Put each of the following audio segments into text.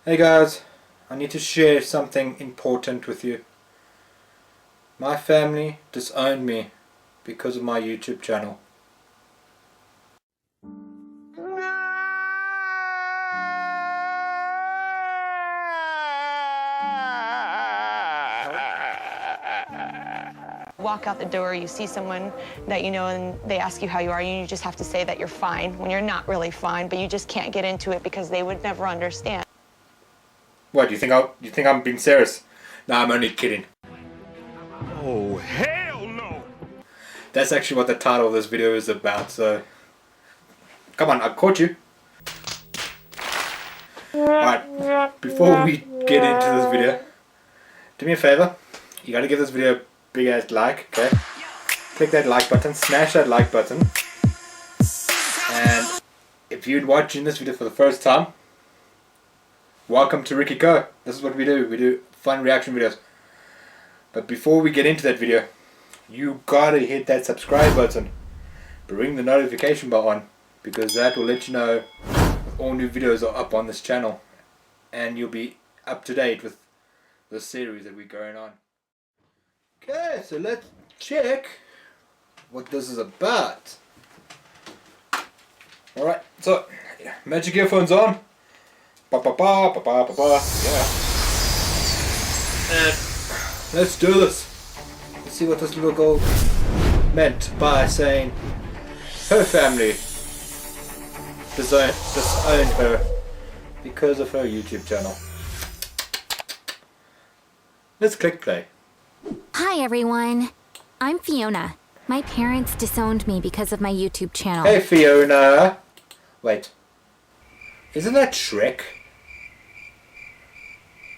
Hey guys, I need to share something important with you. My family disowned me because of my YouTube channel. Walk out the door, you see someone that you know and they ask you how you are, and you just have to say that you're fine when you're not really fine, but you just can't get into it because they would never understand. What, do you think I'm being serious? Nah, I'm only kidding. Oh, hell no! That's actually what the title of this video is about, so... Come on, I caught you. Alright, before we get into this video, do me a favor. You gotta give this video a big ass like, okay? Click that like button, smash that like button. And if you're watching this video for the first time, welcome to Ricky Co. This is what we do. We do fun reaction videos. But before we get into that video, you gotta hit that subscribe button. Ring the notification bell on, because that will let you know all new videos are up on this channel. And you'll be up to date with the series that we're going on. Okay, so let's check what this is about. Alright, so magic earphones on. Ba ba ba ba ba ba ba. Yeah. And let's do this. Let's see what this little girl meant by saying her family disowned her because of her YouTube channel. Let's click play. Hi everyone, I'm Fiona. My parents disowned me because of my YouTube channel. Hey Fiona! Wait, isn't that Shrek?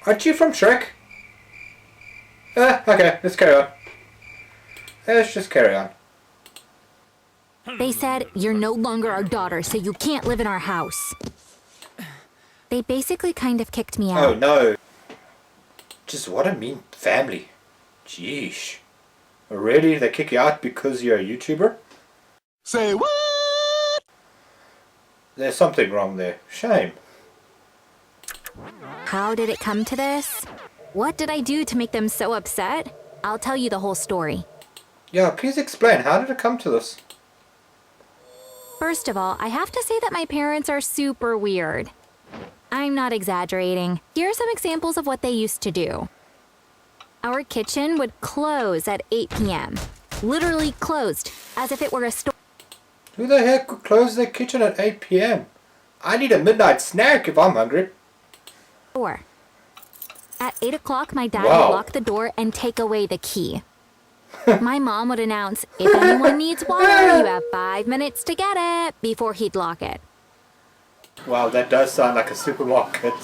Aren't you from Shrek? Okay, let's carry on. Let's just carry on. They said, you're no longer our daughter, so you can't live in our house. They basically kind of kicked me out. Oh no. Just what a mean family. Jeesh. Already they kick you out because you're a YouTuber? Say what? There's something wrong there. Shame. How did it come to this? What did I do to make them so upset? I'll tell you the whole story. Yeah, please explain. How did it come to this? First of all, I have to say that my parents are super weird. I'm not exaggerating. Here are some examples of what they used to do. Our kitchen would close at 8 p.m. Literally closed, as if it were a store. Who the heck would close their kitchen at 8 p.m.? I need a midnight snack if I'm hungry. At 8 o'clock, my dad Wow. would lock the door and take away the key. My mom would announce, if anyone needs water, you have 5 minutes to get it, before he'd lock it. Wow, that does sound like a supermarket.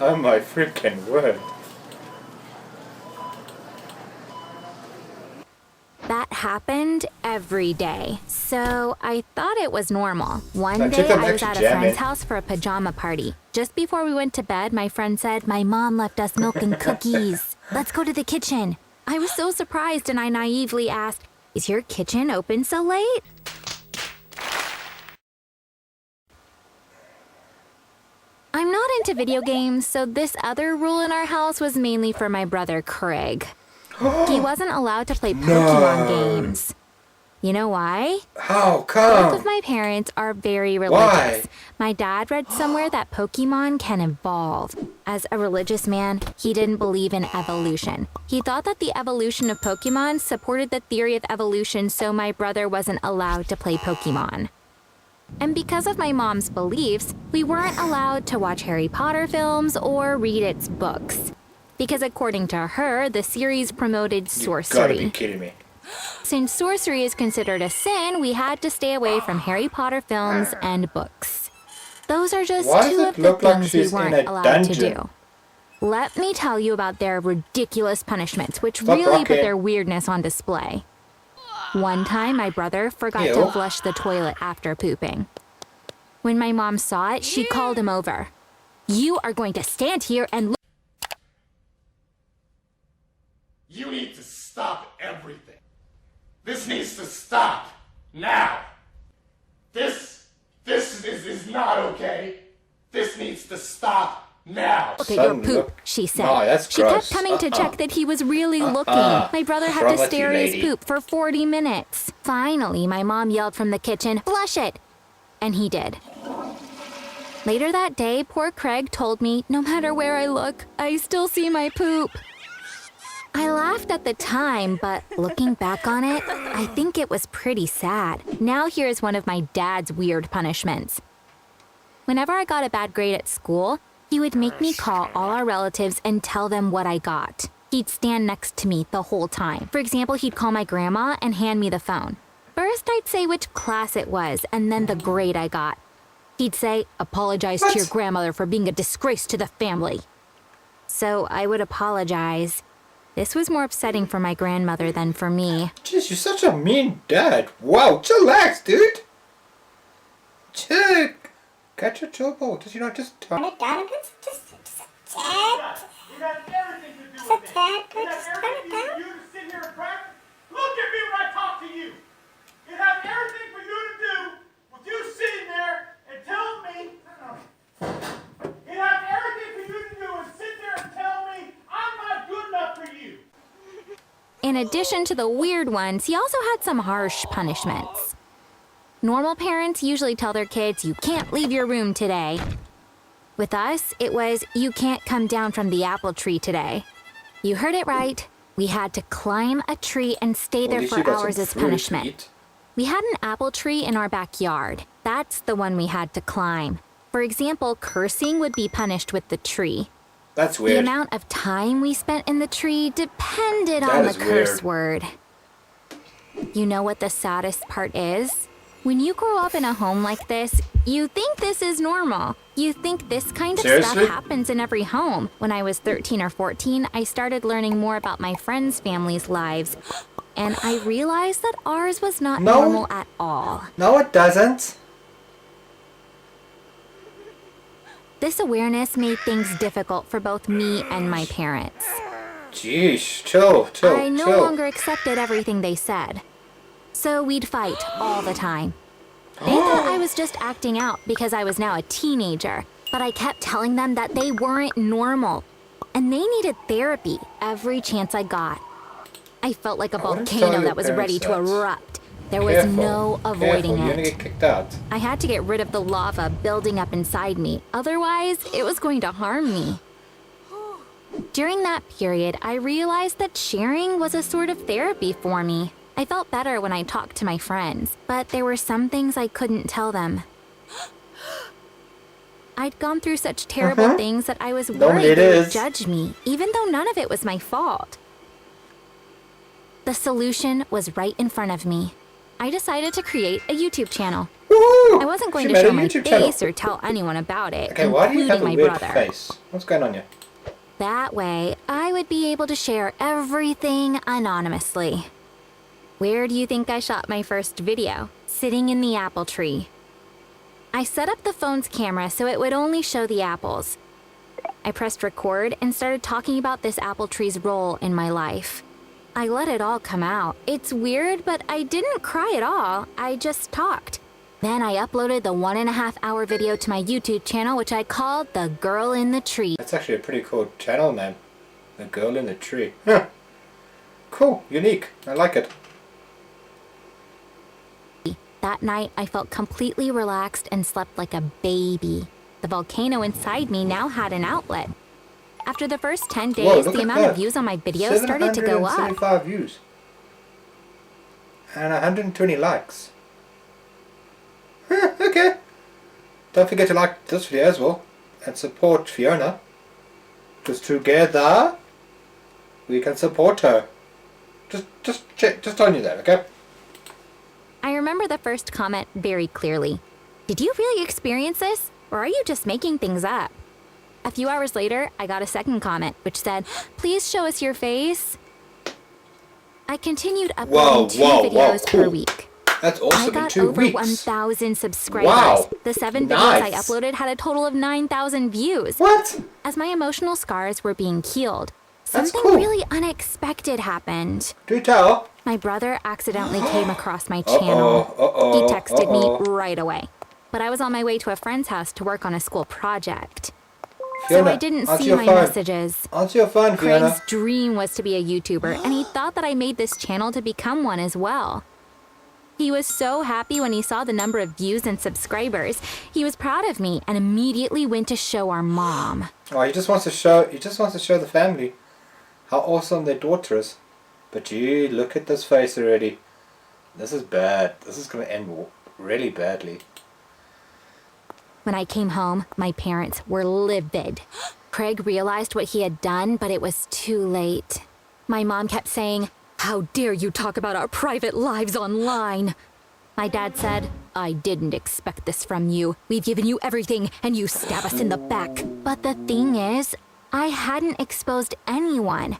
Oh my freaking word. That happened every day, so I thought it was normal. One Now, day, check them I was extra at a jam friend's in. house for a pajama party. Just before we went to bed, my friend said, my mom left us milk and cookies. Let's go to the kitchen. I was so surprised and I naively asked, is your kitchen open so late? I'm not into video games, so this other rule in our house was mainly for my brother Craig. He wasn't allowed to play Pokemon games. You know why? How Both come? of my parents are very religious. Why? My dad read somewhere that Pokemon can evolve. As a religious man, he didn't believe in evolution. He thought that the evolution of Pokemon supported the theory of evolution, so my brother wasn't allowed to play Pokemon. And because of my mom's beliefs, we weren't allowed to watch Harry Potter films or read its books. Because according to her, the series promoted You gotta be sorcery. kidding me. Since sorcery is considered a sin, we had to stay away from Harry Potter films and books. Those are just Why does two it of the look like things we she's in weren't a allowed dungeon? to do. Let me tell you about their ridiculous punishments, which Stop really put rocking. their weirdness on display. One time, my brother forgot Ew. to flush the toilet after pooping. When my mom saw it, she called him over. You are going to stand here and look. You need to stop everything. This needs to stop now. This is not okay. This needs to stop now. Look at your Son, poop, look. she said. No, that's She gross. kept coming to check that he was really looking. My brother What's had wrong to with you, stare at his lady? poop for 40 minutes. Finally, my mom yelled from the kitchen, "Flush it!" And he did. Later that day, poor Craig told me, no matter where I look, I still see my poop. I laughed at the time, but looking back on it, I think it was pretty sad. Now here's one of my dad's weird punishments. Whenever I got a bad grade at school, he would make me call all our relatives and tell them what I got. He'd stand next to me the whole time. For example, he'd call my grandma and hand me the phone. First, I'd say which class it was, and then the grade I got. He'd say, "Apologize to your grandmother for being a disgrace to the family." So I would apologize. This was more upsetting for my grandmother than for me. Jeez, you're such a mean dad. Wow, chillax, dude. Chill. Catch your turbo. Does you not just talk? It has everything to do with it. It has everything for you to sit here and practice. Look at me when I talk to you. It has everything for you to do with you sitting there and telling me. It has everything for you to do and sit there and tell me I'm not good enough for you. In addition to the weird ones, he also had some harsh punishments. Normal parents usually tell their kids, "You can't leave your room today." With us, it was, "You can't come down from the apple tree today." You heard it right. We had to climb a tree and stay Well, there at least for you got hours some as fruit to punishment. eat. We had an apple tree in our backyard. That's the one we had to climb. For example, cursing would be punished with the tree. That's The weird. amount of time we spent in the tree depended That on the is curse weird. word. You know what the saddest part is? When you grow up in a home like this, you think this is normal. You think this kind of Seriously? stuff happens in every home. When I was 13 or 14, I started learning more about my friends' families' lives, and I realized that ours was not No. normal at all. No, it doesn't. This awareness made things difficult for both me and my parents. Jeez, chill. I no longer accepted everything they said. So we'd fight all the time. They thought I was just acting out because I was now a teenager, but I kept telling them that they weren't normal, and they needed therapy every chance I got. I felt like a wouldn't tell volcano your that was ready parents to that. erupt. There was Careful. no avoiding Careful. You're gonna it. get kicked out. I had to get rid of the lava building up inside me, otherwise it was going to harm me. During that period, I realized that sharing was a sort of therapy for me. I felt better when I talked to my friends, but there were some things I couldn't tell them. I'd gone through such terrible things that I was Normally worried it they would is. judge me, even though none of it was my fault. The solution was right in front of me. I decided to create a YouTube channel. Woohoo! I wasn't going She to made a show my YouTube channel. face or tell anyone about it, Okay, why do you have a including my weird brother. face? What's going on here? That way, I would be able to share everything anonymously. Where do you think I shot my first video? Sitting in the apple tree. I set up the phone's camera so it would only show the apples. I pressed record and started talking about this apple tree's role in my life. I let it all come out. It's weird, but I didn't cry at all. I just talked. Then I uploaded the 1.5-hour video to my YouTube channel, which I called The Girl in the Tree. That's actually a pretty cool channel name. The Girl in the Tree. Huh. Cool. Unique. I like it. That night, I felt completely relaxed and slept like a baby. The volcano inside me now had an outlet. After the first 10 days, Whoa, look the at amount that. of views on my videos started to go up. 775 views. And 120 likes. Huh, okay. Don't forget to like this video as well. And support Fiona. Because together, we can support her. Just telling you that, okay? I remember the first comment very clearly. Did you really experience this? Or are you just making things up? A few hours later, I got a second comment, which said, "Please show us your face." I continued uploading two videos per cool. week. That's I awesome in got 2 over weeks. 1,000 subscribers. Wow. The 7 videos I Nice. uploaded had a total of 9,000 views. What? As my emotional scars were being healed, That's something cool. really unexpected happened. Do tell. My brother accidentally came across my channel. He texted me right away. But I was on my way to a friend's house to work on a school project. So I didn't see my messages. Answer your phone, Fiona. Craig's dream was to be a YouTuber, and he thought that I made this channel to become one as well. He was so happy when he saw the number of views and subscribers. He was proud of me and immediately went to show our mom. Oh, he just wants to show the family how awesome their daughter is. But gee, look at this face already. This is bad. This is going to end really badly. When I came home, my parents were livid. Craig realized what he had done, but it was too late. My mom kept saying, "How dare you talk about our private lives online?" My dad said, "I didn't expect this from you. We've given you everything, and you stab us in the back." But the thing is, I hadn't exposed anyone.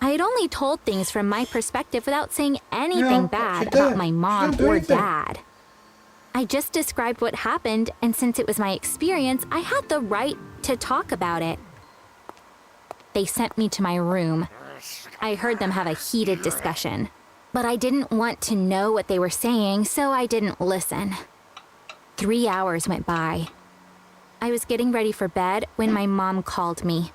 I had only told things from my perspective without saying anything bad about my mom or dad. I just described what happened, and since it was my experience, I had the right to talk about it. They sent me to my room. I heard them have a heated discussion, but I didn't want to know what they were saying, so I didn't listen. 3 hours went by. I was getting ready for bed when my mom called me.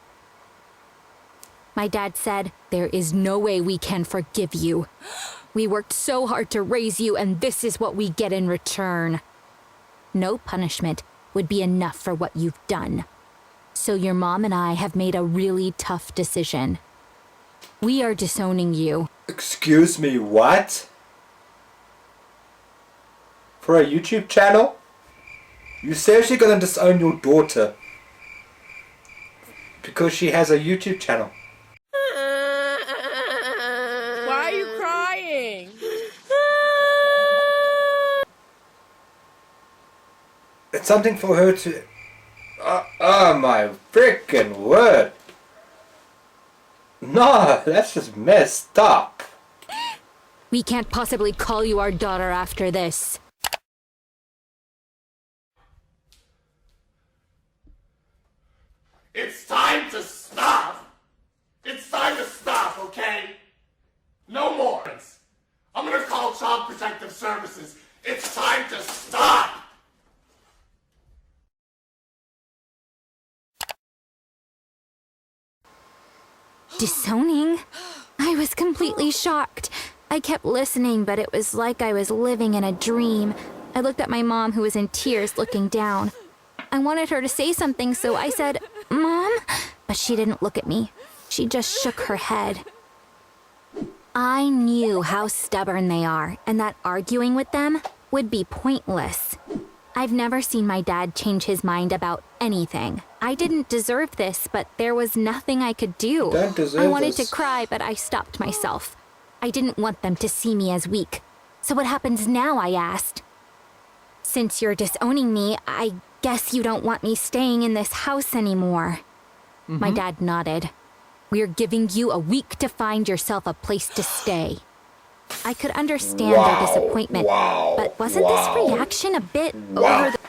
My dad said, "There is no way we can forgive you. We worked so hard to raise you, and this is what we get in return. No punishment would be enough for what you've done. So your mom and I have made a really tough decision. We are disowning you." Excuse me, what? For a YouTube channel? You seriously gonna disown your daughter because she has a YouTube channel? Why are you crying? It's something for her to... Oh my freaking word. No, that's just messed up. We can't possibly call you our daughter after this. It's time to stop. It's time to stop, okay? No more. I'm gonna call Child Protective Services. It's time to stop. Disowning? I was completely shocked. I kept listening, but it was like I was living in a dream. I looked at my mom, who was in tears, looking down. I wanted her to say something, so I said, "Mom?" But she didn't look at me. She just shook her head. I knew how stubborn they are, and that arguing with them would be pointless. I've never seen my dad change his mind about anything. I didn't deserve this, but there was nothing I could do. Don't deserve I wanted this. to cry, but I stopped myself. I didn't want them to see me as weak. "So what happens now?" I asked. "Since you're disowning me, I guess you don't want me staying in this house anymore." My dad nodded. "We're giving you a week to find yourself a place to stay." I could understand their disappointment, but wasn't this reaction a bit over the...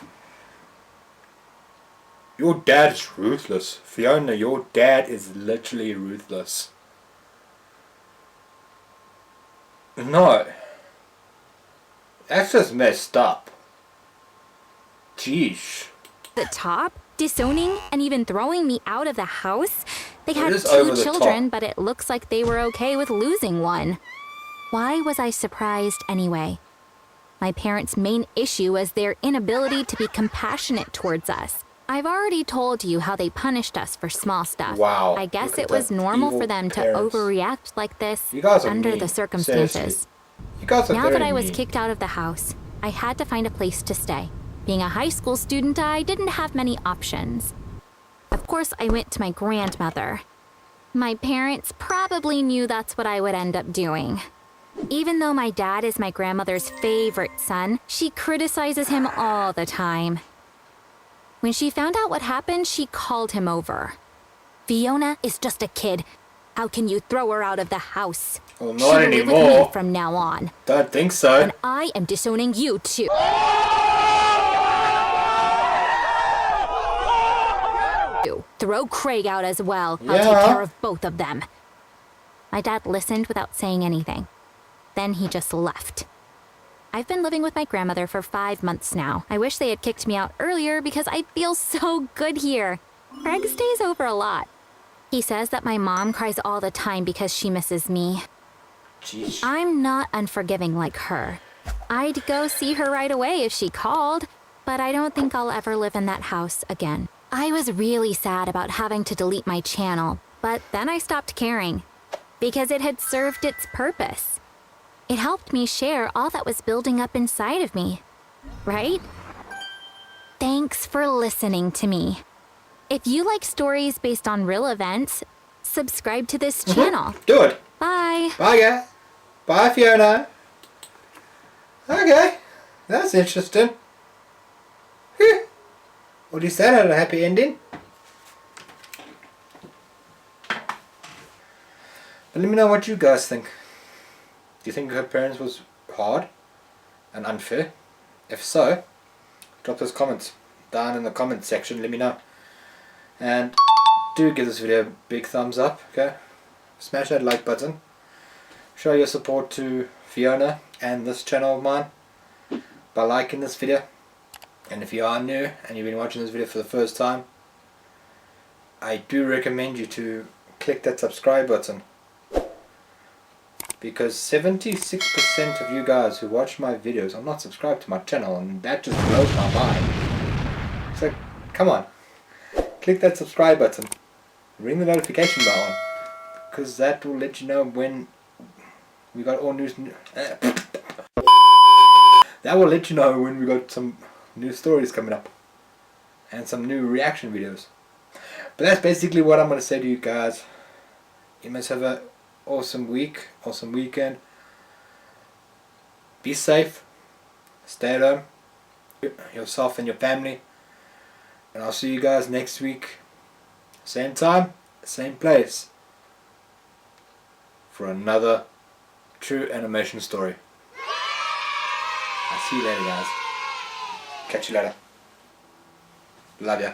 Your dad's ruthless. Fiona, your dad is literally ruthless. No. That's just messed up. Jeez. the top? Disowning and even throwing me out of the house? They had is over two the children, top. but it looks like they were okay with losing one. Why was I surprised anyway? My parents' main issue was their inability to be compassionate towards us. I've already told you how they punished us for small stuff. Wow, I guess look at it was that normal evil for them parents. to overreact like this You guys are under mean. the circumstances. Seriously. You guys are Now very that I was mean. kicked out of the house, I had to find a place to stay. Being a high school student, I didn't have many options. Of course, I went to my grandmother. My parents probably knew that's what I would end up doing. Even though my dad is my grandmother's favorite son, she criticizes him all the time. When she found out what happened, she called him over. "Fiona is just a kid. How can you throw her out of the house? Well, She not will live with anymore. me from now on. Don't think so. And I am disowning you too." Throw Craig out as well. I'll take Yeah. care of both of them. My dad listened without saying anything. Then he just left. I've been living with my grandmother for 5 months now. I wish they had kicked me out earlier because I feel so good here. Craig stays over a lot. He says that my mom cries all the time because she misses me. Jeez. I'm not unforgiving like her. I'd go see her right away if she called, but I don't think I'll ever live in that house again. I was really sad about having to delete my channel, but then I stopped caring because it had served its purpose. It helped me share all that was building up inside of me, right? Thanks for listening to me. If you like stories based on real events, subscribe to this channel. Do it. Bye. Bye, guys. Bye, Fiona. Okay, that's interesting. Phew. Well, at least that had a happy ending. But let me know what you guys think. Do you think her parents was hard and unfair? If so, drop those comments down in the comment section. Let me know. And do give this video a big thumbs up, okay? Smash that like button. Show your support to Fiona and this channel of mine by liking this video. And if you are new and you've been watching this video for the first time, I do recommend you to click that subscribe button, because 76% of you guys who watch my videos are not subscribed to my channel, and that just blows my mind. So come on, click that subscribe button, ring the notification bell on, because that will let you know when we got all news. That will let you know when we got some new stories coming up and some new reaction videos. But that's basically what I'm going to say to you guys. You must have an awesome week, awesome weekend. Be safe. Stay at home. Yourself and your family. And I'll see you guys next week. Same time, same place. For another true animation story. I'll see you later, guys. Catch you later. Love ya.